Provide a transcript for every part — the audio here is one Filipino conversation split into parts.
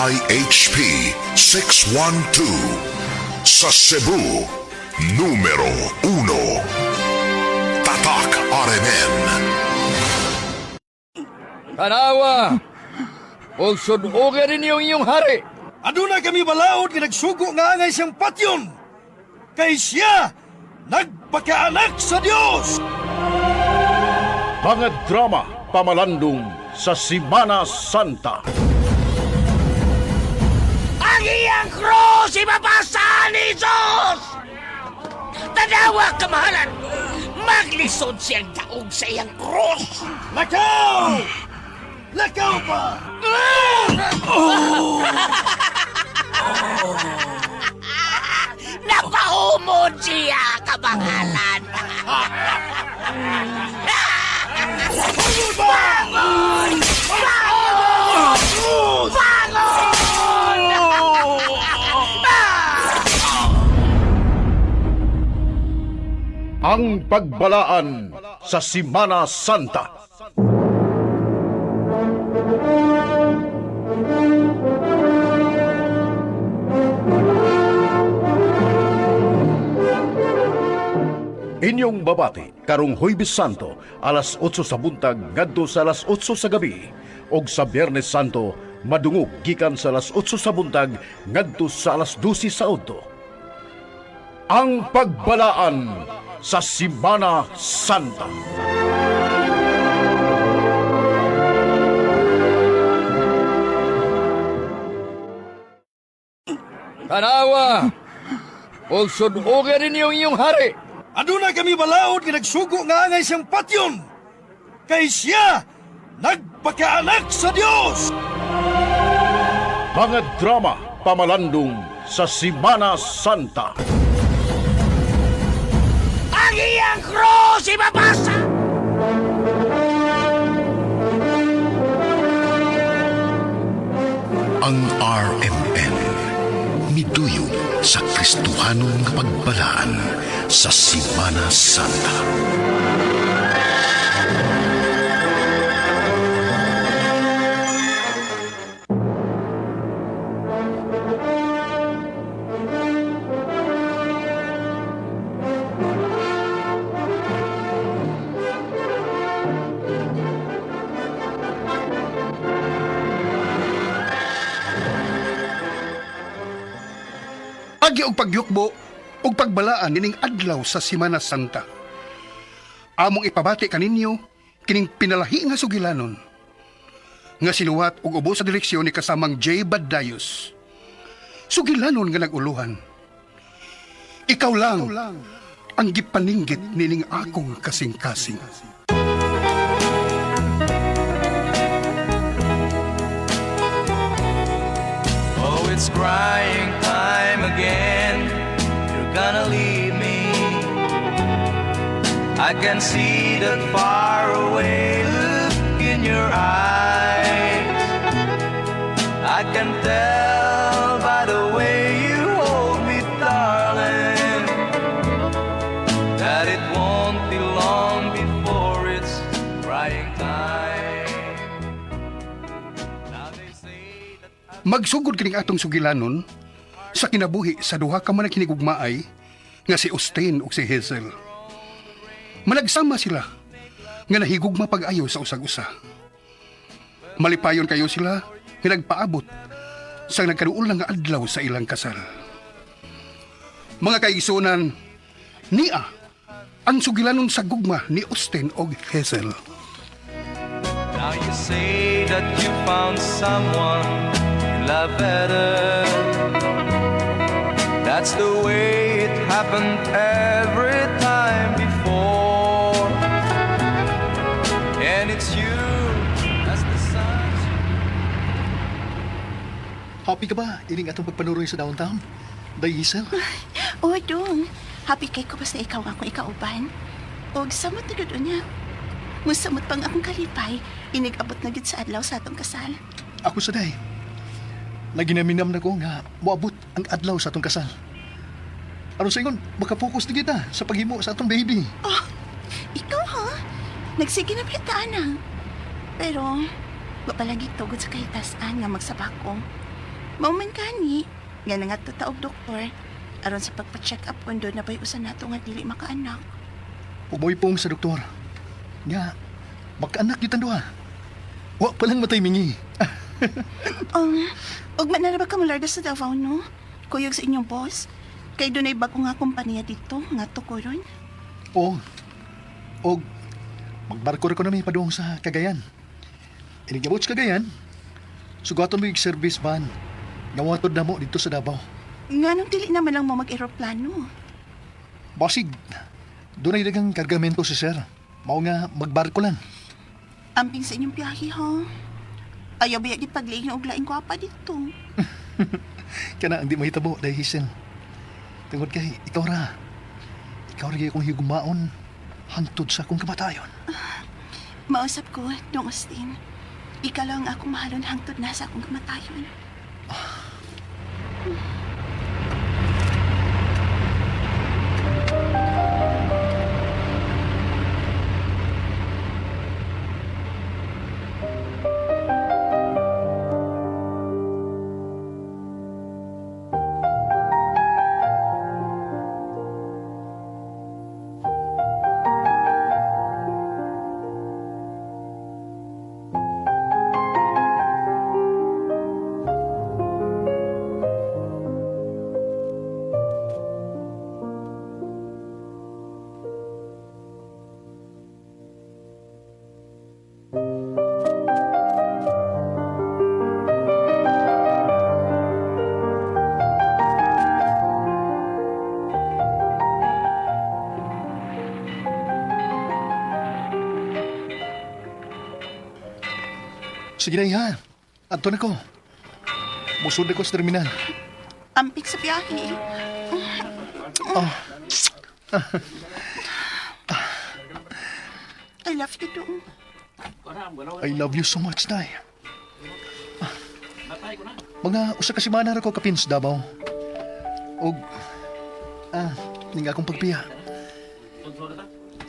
IHP 612 sa Cebu, numero 1. Tatak RMN. Tanawa! O sunugan ninyo inyong hari! Aduna kami balaod nga nagsugo nga angay siyang patyon. Kay siya nagpakaanak sa Dios. Mga drama pamalandong sa Semana Santa. Ang iyang krus ibabasa ni Jesus! Tanawa, kamahalan! Maglisod siyang daog sa iyang krus! Lakaw! Lakaw pa! Napahumod siya, kamahalan! Bangon! Bangon! Bangon! Ang pagbalaan sa Semana Santa. Inyong babati karong Huwebes Santo alas 8 sa buntag ngadto sa alas 8 sa gabi ug sa Biyernes Santo madungog gikan sa alas 8 sa buntag ngadto sa alas 12 sa udto. Ang pagbalaan sa Semana Santa. Tanawa! O sunugan ninyo inyong hari! Aduna kami balaod nga nagsugo nga angay siyang patyon. Kay siya nagpakaanak sa Dios. Mga drama pamalandong sa Semana Santa. Ang iyang krus ibabasa! Ang RMN miduyog sa Kristohanong pagbalaan sa Semana Santa. Agi og pagyukbo ug pagbalaan nining adlaw sa Semana Santa. Among ipabati kaninyo kining pinalahi nga sugilanon nga sinuwat og ubos sa direksyon ni kasamang J. Badayos. Sugilanon nga naguluhan. Ikaw lang ang gipaninggit nining akong kasing-kasing. Oh, it's crying time again. You're gonna leave me. I can see that far away look in your eyes. I can tell by the way you hold me, darling, that it won't be long before it's crying time. Now they say that Magsugod kining atong sugilanon sa kinabuhi sa duha ka man kinigugmaay nga si Austin ug si Hazel. Managsama sila nga nahigugma pag-ayo sa usag-usa. Malipayon kayo sila nga nagpaabot sa nagkaduol nga adlaw sa ilang kasal. Mga kaigsunan, niya ang sugilanon sa gugma ni Austin ug Hazel. now you say that you found someone you love better. That's the way it happened every time before. And it's you as the sun. Happy ka ba? Ining atong pagpanuroy sa downtown? Hazel? O, dong. Happy kay ko basta ikaw nga akong ikauban. O, samot na doon niya. Musamot pang akong kalipay, inigabot na gid sa adlaw sa atong kasal. Ako sa day. Naginaminam na ko nga moabot ang adlaw sa atong kasal. Aron sa ingon, makapokus na kita sa paghimo sa atong baby. Oh, ikaw ha? Nagsige na bitaan na. Pero, wapalagi tugod sa kahitasan nga magsabak ko. Mauman kani, nga na nga tataog doktor. Aron sa pagpa-check up undo na ba'y usan nato nga dili makaanak. Umoy pong sa doktor. Nga, magkaanak yun tanduha. Wa palang matay mingi. Og manara ba ka mularda sa Davao, no? Kuyog sa inyong boss. Kay doon ay bago nga kumpanya dito, nga tukuron. O magbarko ko na may padung sa Cagayan. Inigabot sa Cagayan, sugaton mo yung service van. Ngawatod na mo dito sa Davao. Nga nung dili naman lang mo mag-aeroplano. Basig, doon ay dagang kargamento si sir. Mao nga magbarko lang. Amping sa inyong biyahe, ha? Ayaw ba yung paglaing og laing ko pa dito? Kana ang di mahitabo dahil Hazel. Tungod kay ikaw ra. Ikaw ra kong higumaon hantod sa akong kamatayon. Mausap ko, Dong Austin. Ikaw lang ang akong mahalon hangtod na sa akong kamatayon. Sige na iha. Adto na ko. Musod ako sa terminal. Amping sa biyahe. I love you, Dong. I love you so much, Day. Mga usa ka semana ra ko kapins Davao. Og ning akong pagpiya.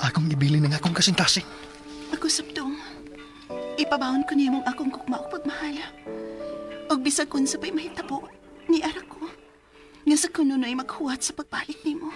Akong ibili ng akong kasintasing. Ako sabdong. Ipabawon ko niyong akong kukma o pagmahala. Og bisag kun sa pa'y mahitabo, ni ara ko. Nga sa kuno na'y maghuwat sa pagbalik ni mo.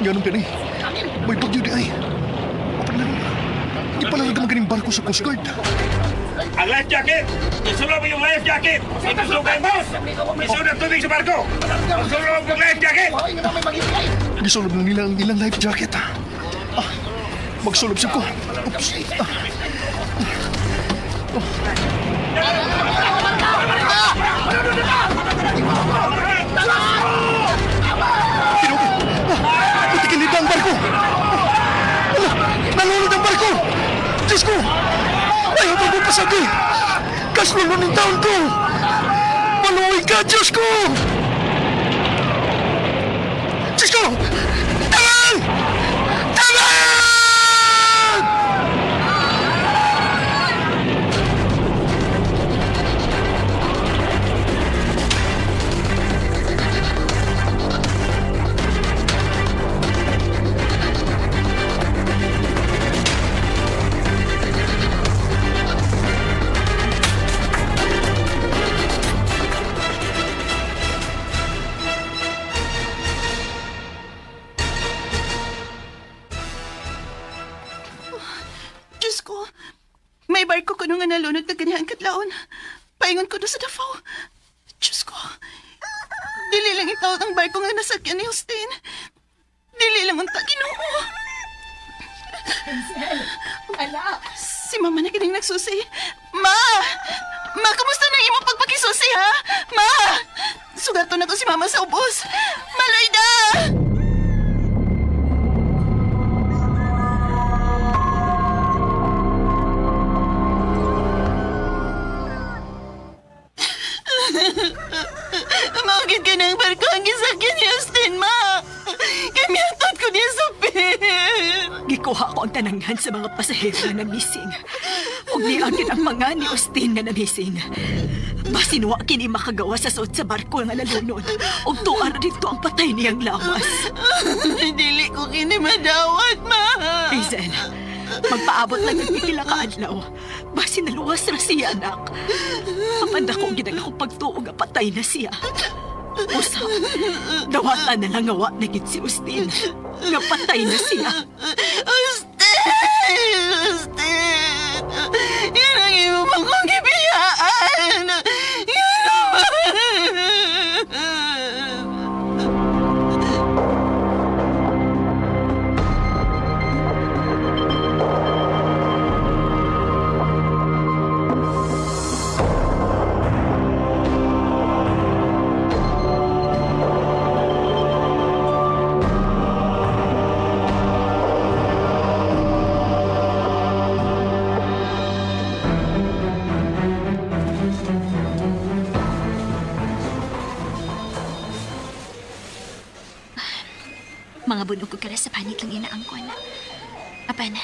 Ganun ka ni. May bagyo di ay. Apan lang. Di pala nga magaling barko sa Coast Guard. Ang life jacket! Isulo mo yung life jacket! Itusukan mo! Isulo ang tubig sa barko! Isulo mo yung life jacket! Gisulog na nila ang ilang life jacket. Magsulog sa ko. Oops. Putikin nito ang barko! Nalunod ang barko! Diyos ko! Ayaw pa mo pasagi! Kaslunod ng taon ko! Maluwi ka, Diyos ko! Diyos ko! Taman! Taman! Diyos ko, may barko ko nung nga nalunod na ganyan katlaon. Paingon ko na sa Davao. Diyos ko, dili lang ikaw ang barko nga nasakyan ni Austin. Dili lang ang Ginoo. Alas! Si mama na kining nagsusi. Ma! Ma, kamusta na imo pagpakisusi, ha? Ma! Sugato na to si mama sa ubos. Malayda! Maugid ka ng barko ang gisakyan ni Austin, ma! Kamiyatot ko niya sa pier! Gikuha ko ang tananghan sa mga pasahero na missing. Ug niagin ang mga ni Austin nga na missing. Masinwa kini makagawa sa suot sa barko nga nalunod. Ug tuar dito ang patay niyang lawas. Dili ko kini madawat, ma! Hazel, magpaabot lang ng pipila ka adlaw. Basi naluwas ra siya, anak. Kapanda ko ginag akong pagtuo nga patay na siya. Usa, dawatan na lang ngawa na gid si Austin. Nga patay na siya. Austin! Austin! Yan ang imo pang kong gibiyaan! Yan Mga bunog ko kara sa panit lang inaangkon. Apan,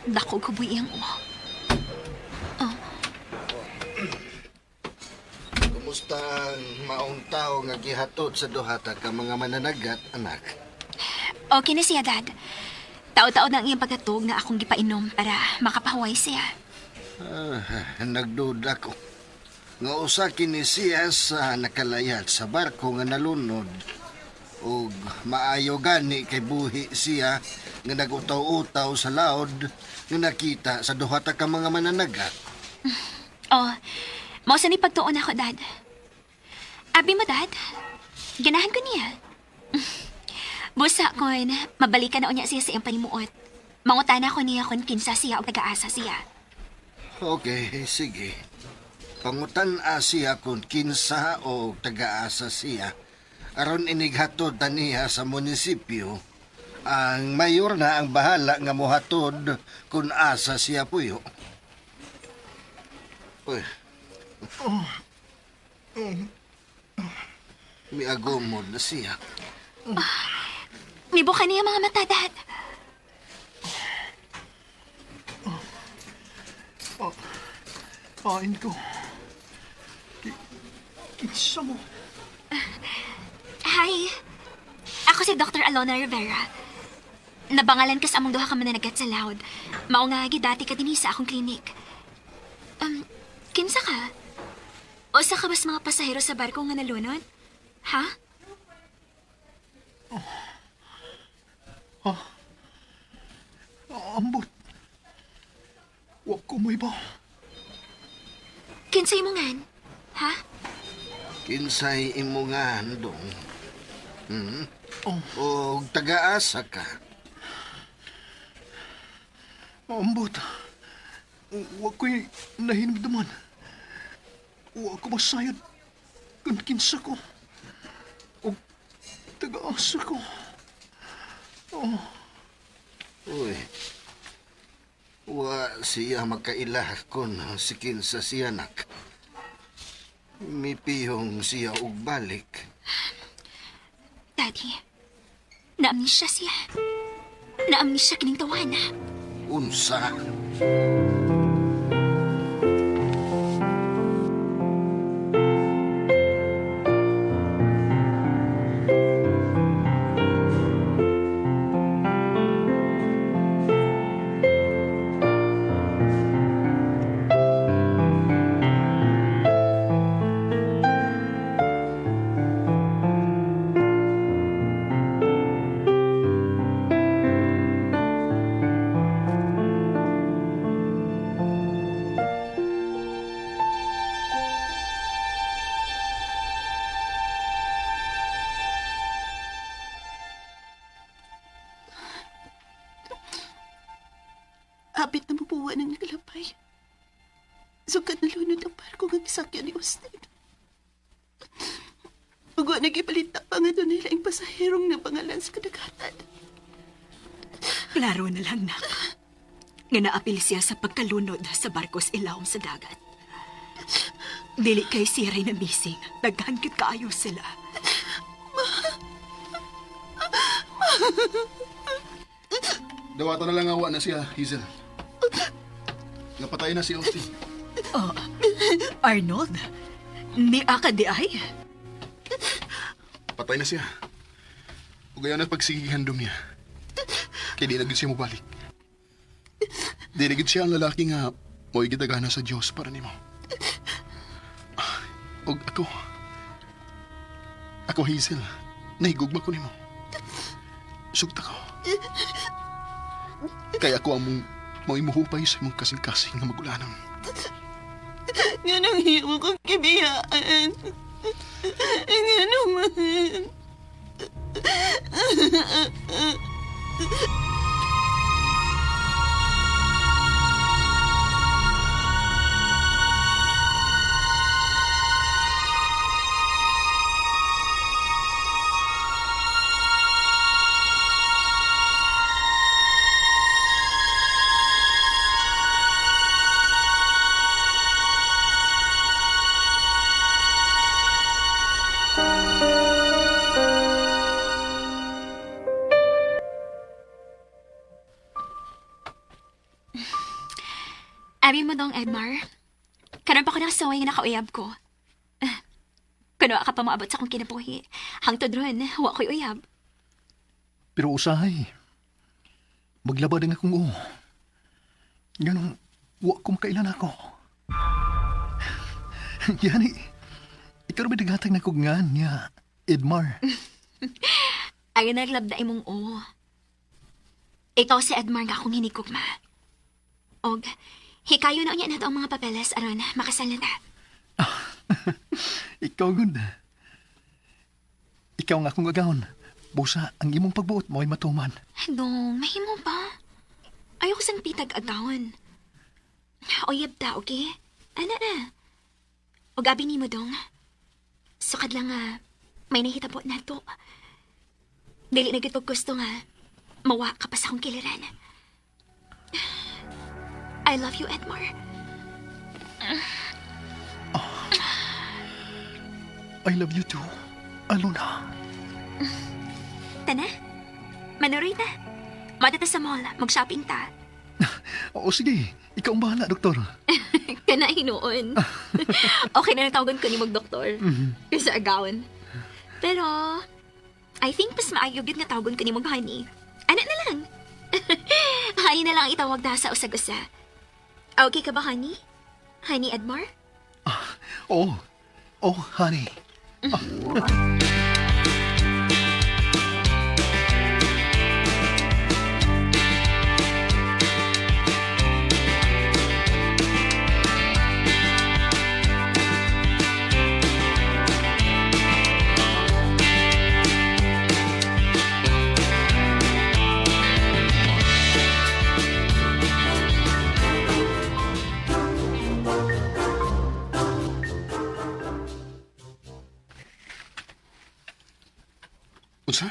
dako ko buyang o. Kumusta ang maong tao nga gihatod sa duhata ka mga mananagat, anak? Okay na siya, Dad. Tao-tao na ang iyang pagkatog na akong gipainom para makapahuway siya. Nagduda ko. Nga usa kini siya sa nakalayat sa barko nga nalunod. Ug maayo gani kay buhi siya nga nagutaw-utaw sa laod nga nakita sa duhata ka mga mananagat. Oh, mao sa ni pagtuon ako, Dad. Abi mo, Dad. Ganahan ko niya. Busa kon, mabalikan na unya siya sa iyang panimuot. Mangutana ko niya kung kinsa siya o taga-asa siya. Okay, sige. Pangutan-a siya kung kinsa o taga-asa siya. Aron inighatod taniya sa munisipyo, ang mayor na ang bahala nga mohatod kung asa siya puyo. Uy. Miagumod na siya. Mibuka niya mga mata, Dad. Kain ko. Kinsa mo? Hi. Ako si Dr. Alona Rivera. Nabangalan ka sa among duha ka mananagat sa loud. Mao nga gidati ka dinhi sa akong klinik. Kinsa ka? Usa ka bas mga pasahero sa barko nga nalunod? Ha? Ambot. Wag ko mo iba. Kinsay mo ngan? Ha? Kinsay imo nga handong. O taga-asa ka. Ambot. Wag ko'y nahinagdaman. Wag ko masayad. Kung kinsa ko. O taga-asa ko. Uy. Wa siya magkailah kon si kinsa siya nak. Mipihong siya og balik. Daddy, naamnesia siya. Naamnesia kining tawana. Unsa? Hapit na mabuwa ng naglapay. Sugad na lunod ang barko nga gisakyan ni Austin. Ugwa nagipalita pa nga doon nila ang pasaherong na pangalan sa kadagatan. Klaro na lang, nak. Nga naapil siya sa pagkalunod sa barkos ilawom sa dagat. Dili kay siya rin na missing. Naghangkit kaayo sila. Dawata na lang awa na siya, Hazel. Napatay na si Austin. Oh, Arnold, ni Aka di ay? Patay na siya. Ug ayaw na pagsigihan dum niya. Kaya di na gid siya mobalik. Di na gid siya ang lalaki nga mo'y gitagana sa Diyos para nimo. Og ako Hazel, nahigugma ko nimo. Sugta ko. Kaya ako ang mong imuhupay sa mong kasing-kasing na magulanon. Nga nang hiyo kong kibiyaan. Nga naman. Abi mo dong, Edmar. Karon pa ko nakasaway nga nakauyab ko. Kuno ka pa maabot sa akong kinabuhi. Hangtod ron, wa ko'y uyab. Pero usahay. Maglaba din akong ganun, wa ko makailan ako. Yani, ikaw rin dagatag na kugngan niya, Edmar. Ay naglabda imong Ikaw si Edmar nga akong hinikugma. Og, hikayo na unya na ang mga papeles aron makasal na ta. Ikaw gud. Ikaw nga akong agawon. Busa, ang imong pagbuot mo'y matuman. Dong, mahimo ba? Ayaw ko sang pitag agawon. Oyab ta, okay? Ana na. O gabi ni mo dong. Sukad lang nga, may nahitabo na to. Dili na gid pag gusto nga, mawa ka pa sa akong kiliran. I love you, Edmar. I love you too, Alona. Tana, manuroy ta. Madata sa mall, mag-shopping ta. Oo, sige. Ikaw ang bahala, doktor. Kana hinuon. Okay na natawagan ko ni mag-doktor. Kasi agawon. Pero, I think mas maayog yun nga tawagan ko ni mag-honey. Anak na lang. Honey na lang itawag na sa usag-usa. Okay ka ba, honey? Honey Edmar? Oo. Oh, honey. Unsa?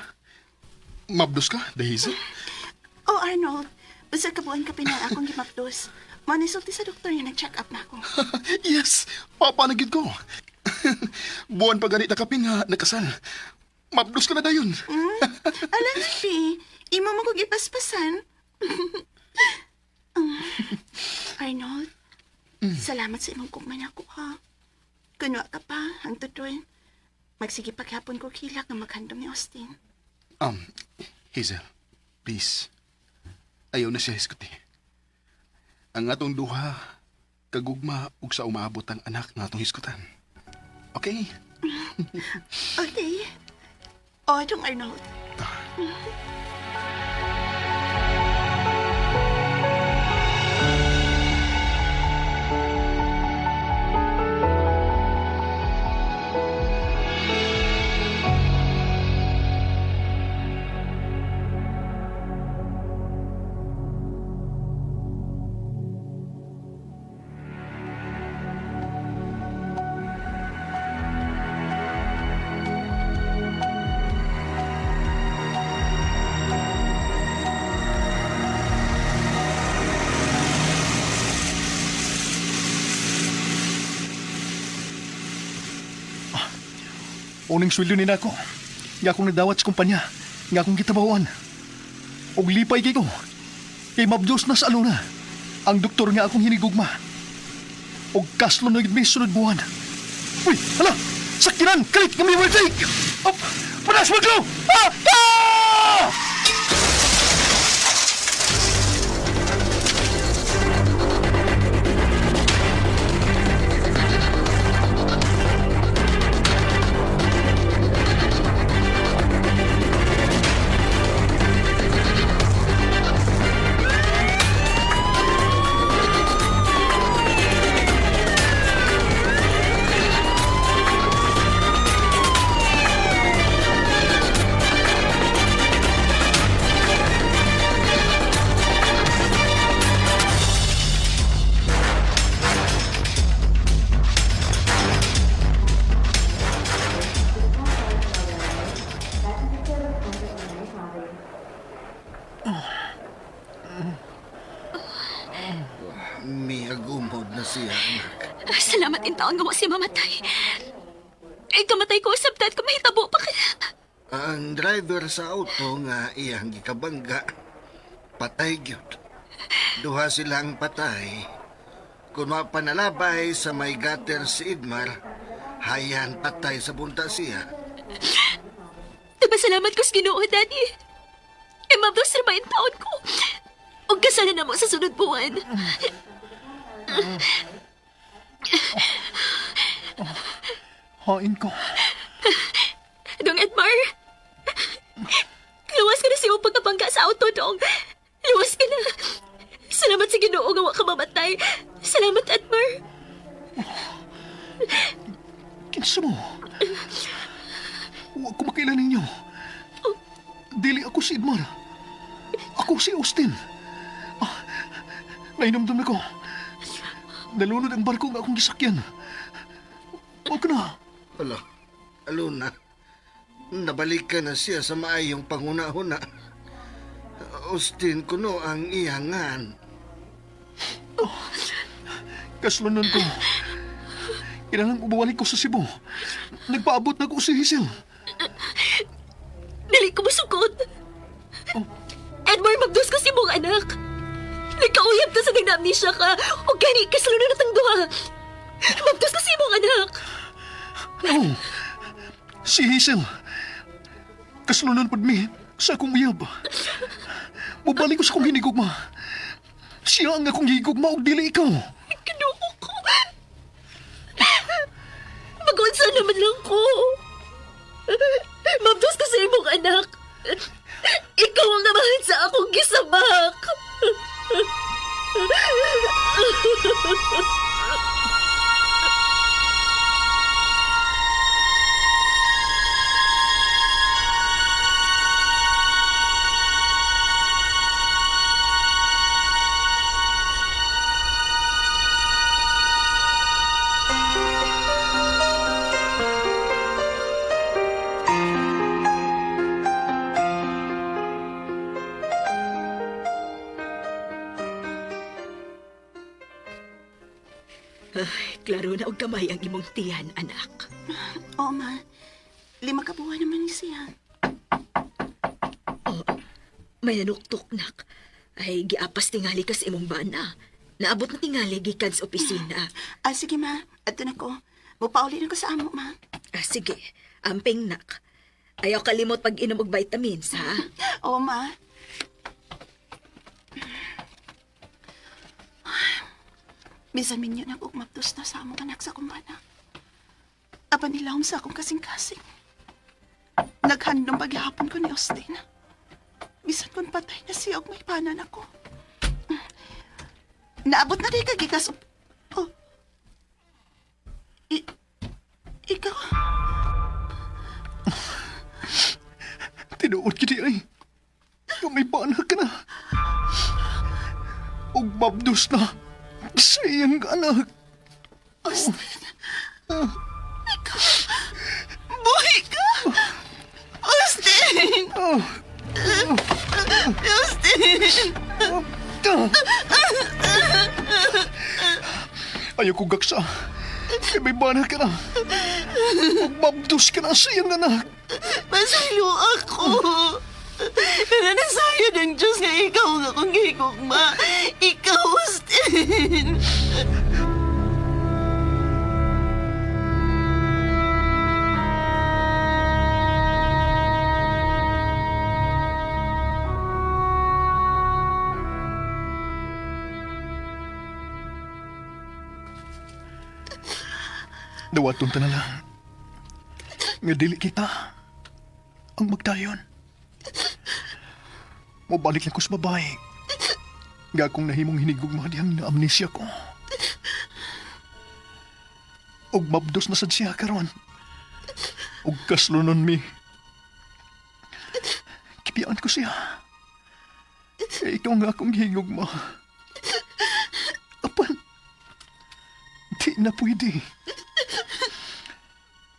Mabdos ka, Daisy? Oh, Arnold. Basta kabuan ka pinala akong gimapdos. Manisulti sa doktor yung nag-check up na ako. Yes! Papanagid ko. Buwan pa ganit na kapin nga nakasal. Mabdos ka na dayon. Alam na, Pi. Imo mo kong ipaspasan. Arnold, salamat sa imong kugman ako, ha? Kunwa ka pa, ang tutuin. Magsige paghapon ko kilak na maghandom ni Austin. Hazel, please. Ayaw na siya hiskuti. Ang atong duha, kagugma ug sa umaabot ang anak ng atong hiskutan. Okay? Okay. O, itong Arnold. Uning sweldo ni nako. Nga akong nadawat sa kumpanya. Nga akong kitabawan. Og lipay kay ko. Kay mabdos na sa aluna. Ang doktor nga akong hinigugma. Og kaslo na may sunod buwan. Uy, hala! Sakinan! Kalit kami will take! Up! Panas maglo! Ah! Ah! Miagumod na siya, anak. Salamat in taon nga wa siya mamatay. Ay, kamatay ko sabtat ko mahitabo pa kaya. Ang driver sa auto nga iyang gikabangga, patay gyud. Duha silang patay. Kung mapanalabay sa may gutter si Idmar, hayan patay sa bunta siya. Salamat ko sa Ginoo, Daddy. E mabdos na ba yung taon ko? O kasalan na mo sa sunod buwan. Hain ko. Dong Edmar, luwas ka na siya pagkabangga sa auto, Dong. Luwas ka na. Salamat sa Ginoo nga wa ka mamatay. Salamat, Edmar. Kinsa mo? Huwag ko makailan ninyo. Dili ako si Idmar. Ako si Austin. Nainamdam na ko. Nalunod ang barko nga akong gisakyan. Huwag ka na. Wala, aluna. Nabalik ka na siya sa maayong panguna-huna. Austin kuno ang iyangan. Kaslunan ko. Kailangan ubawalik ko sa Cebu. Nagpaabot na ko si Hazel. Dali ko masukot. Edmar, magdos ka si mong anak. Nagkauyab ka sa nag-amnesia ka. O gani, kasalunan na tang duha. Magdos ka si mong anak. No. Si Hazel. Kaslunan pod mi sa akong uyab. Mubalik ko sa akong hinigugma. Siya ang akong higugma og dili ikaw. Kinuha ko. Mag-unsa naman lang ko. Mabdos ka sa imong anak. Ikaw ang namahan sa akong gisabak. Klaro na og kamay ang imong tiyan, anak. Oo, ma. 5 ka buwan naman ni siya. Oh, may nanuktok, nak. Ay, giapas tingali ka sa imong bana. Naabot na tingali gikan sa opisina. Sige, ma. Ato na ko. Mupauli na ko sa amo, ma. Sige, amping, nak. Ayaw kalimot pag inom og vitamins, ha? Oo, ma. Bisan minyo na kong maptos na sa among anak sa kumbana. Apa nilahom sa akong kasing-kasing. Naghandong paghihapon ko ni Austin. Bisan kung patay na siya og may panan ako. Naabot na rin kagikas. Oh. Ikaw? Tinuod kiti ay. Yung may panak ka na. Og babdos na. Sayang anak. Austin. Ikaw. Buhay ka. Austin. Austin. Ayaw ko gaksa. Kay may bana ka na. Magmabdos ka na sa iyang anak. Masaylo ako. Pero nasayo ng Diyos nga ikaw nga akong gigugma. Ikaw, Austin. Dawaton ta na lang. Nga dili kita ang magdayon. Mabalik lang ko sa babae. Nga akong nahimong hinigugma diyang na amnesia ko. Og mabdos na sad siya karon. Og kaslunon mi. Kipiyaan ko siya. Kaya ikaw nga akong higugma. Apan, di na pwede.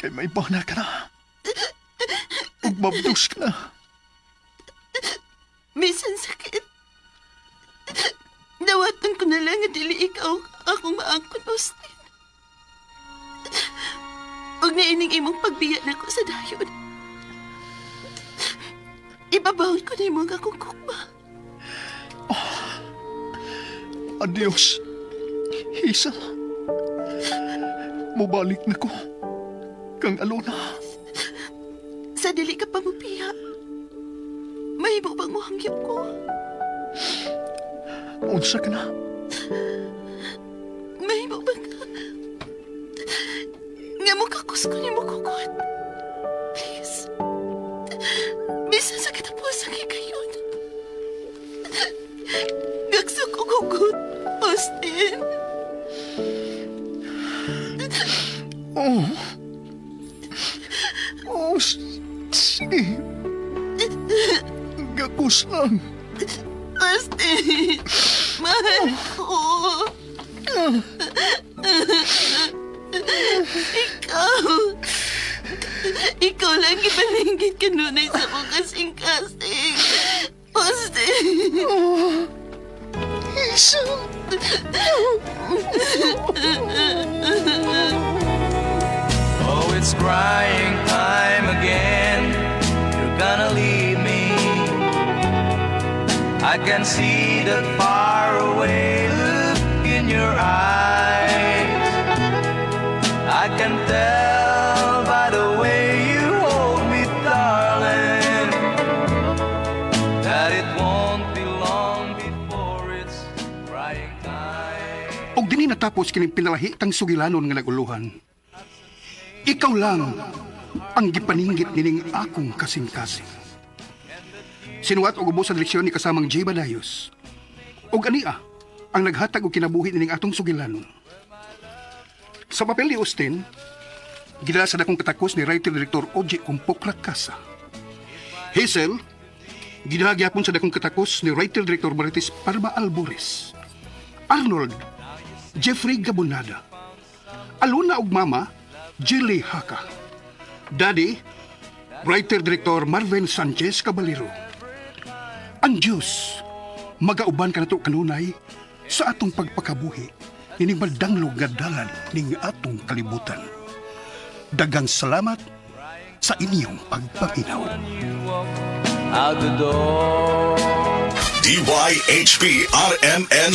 Kay may bana ka na. Ug mabdos ka na. Minsan sakit. Dawatan ko na lang nga dili ikaw akong maangkon, Austin. Huwag na ining imong pagbiya na ko sa dayon. Ibabawon ko na imong akong kukma. Adios, Hazel. Mubalik na ko. Kang alona. Sa dili ka pa mupiya, mahimo bang muhangyap ko? Unsa ka na? Mahimo bang nga mo kakus ko ni mo kukot? Please. Bisan sa katapusan kay kayon. Gagso ko kugot, Austin. Oh. Oh, sige. Gakus lang. Austin, mahal ko. Ikaw lang ibalinggit ka nunay sa kong kasing-kasing. Austin. Hazel. Oh, it's crying time again. You're gonna leave me. I can see that far away look in your eyes. I can tell by the way you hold me, darling, that it won't be long before it's crying time. Og dini natapos kining pinalahi tang sugilanon nga naguluhan. Ikaw lang ang gipaninggit nining akong kasing-kasing. Sinuwat og ubos sa direksyon ni kasamang J. Badayos. Og ania ang naghatag og kinabuhi nining atong sugilanon. Sa papel ni Austin, gidala sa dakong katakos ni writer-director O.J. Kumpok Lakasa. Hazel, gidala gyapon sa dakong katakos ni writer-director Marites Parma Albores. Arnold, Jeffrey Gabonada. Aluna og mama, Jilly Haka. Daddy, writer-director Marvin Sanchez Caballero. Ang Diyos, magauban ka na to kanunay sa atong pagpakabuhi ining maddanglog nga dalan ning atong kalibutan. Daghang salamat sa inyong pagpaminaw. Out the door. DYHP RMN